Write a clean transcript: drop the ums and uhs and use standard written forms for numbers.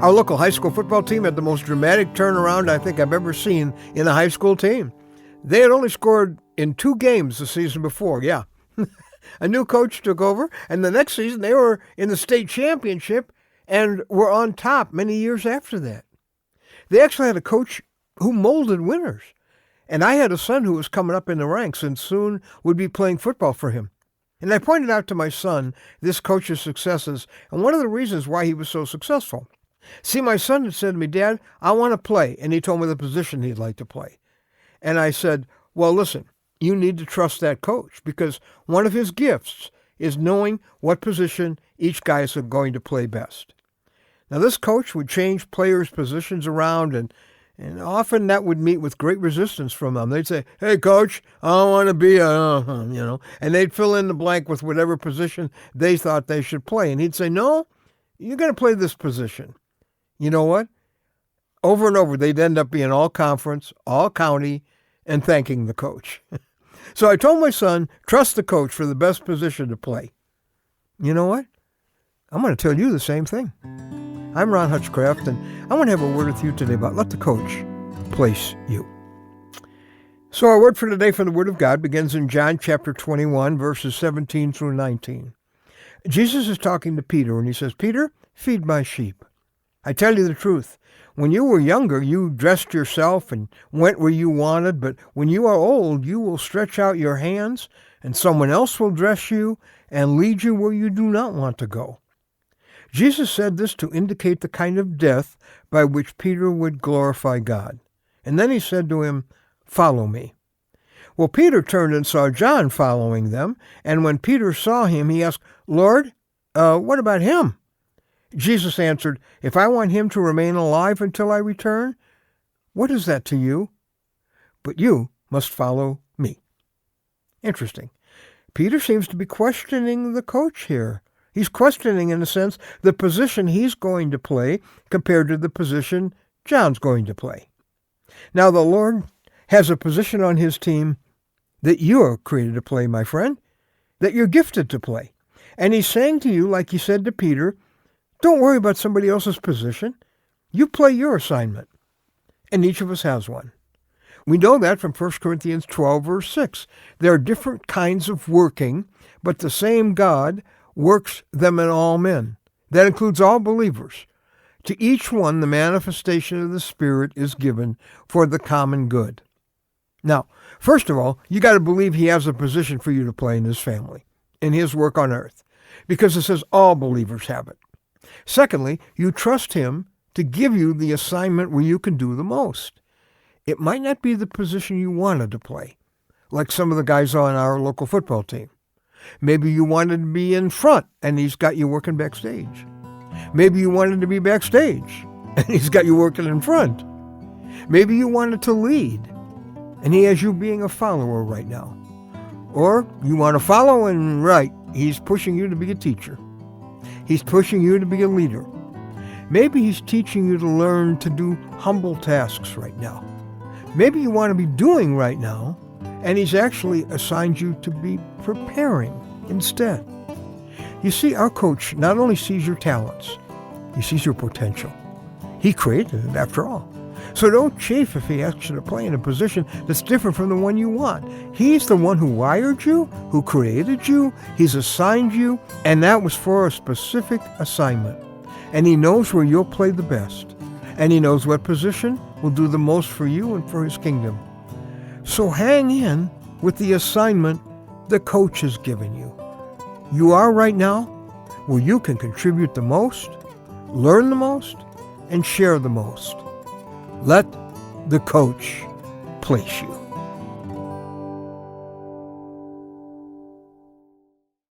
Our local high school football team had the most dramatic turnaround I think I've ever seen in a high school team. They had only scored in 2 games the season before, yeah. A new coach took over, and the next season they were in the state championship and were on top many years after that. They actually had a coach who molded winners. And I had a son who was coming up in the ranks and soon would be playing football for him. And I pointed out to my son this coach's successes and one of the reasons why he was so successful. See, my son had said to me, "Dad, I want to play." And he told me the position he'd like to play. And I said, "Well, listen, you need to trust that coach because one of his gifts is knowing what position each guy is going to play best." Now, this coach would change players' positions around, and often that would meet with great resistance from them. They'd say, "Hey, coach, I don't want to be and they'd fill in the blank with whatever position they thought they should play. And he'd say, "No, you're going to play this position." You know what? Over and over, they'd end up being all conference, all county, and thanking the coach. So I told my son, trust the coach for the best position to play. You know what? I'm going to tell you the same thing. I'm Ron Hutchcraft, and I want to have a word with you today about let the coach place you. So our word for today from the Word of God begins in John chapter 21, verses 17 through 19. Jesus is talking to Peter, and he says, "Peter, feed my sheep. I tell you the truth. When you were younger, you dressed yourself and went where you wanted, but when you are old, you will stretch out your hands, and someone else will dress you and lead you where you do not want to go." Jesus said this to indicate the kind of death by which Peter would glorify God. And then he said to him, "Follow me." Well, Peter turned and saw John following them, and when Peter saw him, he asked, "Lord, what about him?" Jesus answered, "If I want him to remain alive until I return, what is that to you? But you must follow me." Interesting. Peter seems to be questioning the coach here. He's questioning, in a sense, the position he's going to play compared to the position John's going to play. Now, the Lord has a position on his team that you are created to play, my friend, that you're gifted to play. And he's saying to you, like he said to Peter, don't worry about somebody else's position. You play your assignment. And each of us has one. We know that from 1 Corinthians 12, verse 6. There are different kinds of working, but the same God works them in all men. That includes all believers. To each one, the manifestation of the Spirit is given for the common good. Now, first of all, you got to believe he has a position for you to play in his family, in his work on earth, because it says all believers have it. Secondly, you trust him to give you the assignment where you can do the most. It might not be the position you wanted to play, like some of the guys on our local football team. Maybe you wanted to be in front, and he's got you working backstage. Maybe you wanted to be backstage, and he's got you working in front. Maybe you wanted to lead, and he has you being a follower right now. Or you want to follow, and he's pushing you to be a teacher. He's pushing you to be a leader. Maybe he's teaching you to learn to do humble tasks right now. Maybe you want to be doing right now, and he's actually assigned you to be preparing instead. You see, our coach not only sees your talents, he sees your potential. He created it, after all. So don't chafe if he asks you to play in a position that's different from the one you want. He's the one who wired you, who created you, he's assigned you, and that was for a specific assignment. And he knows where you'll play the best. And he knows what position will do the most for you and for his kingdom. So hang in with the assignment the coach has given you. You are right now where you can contribute the most, learn the most, and share the most. Let the coach place you.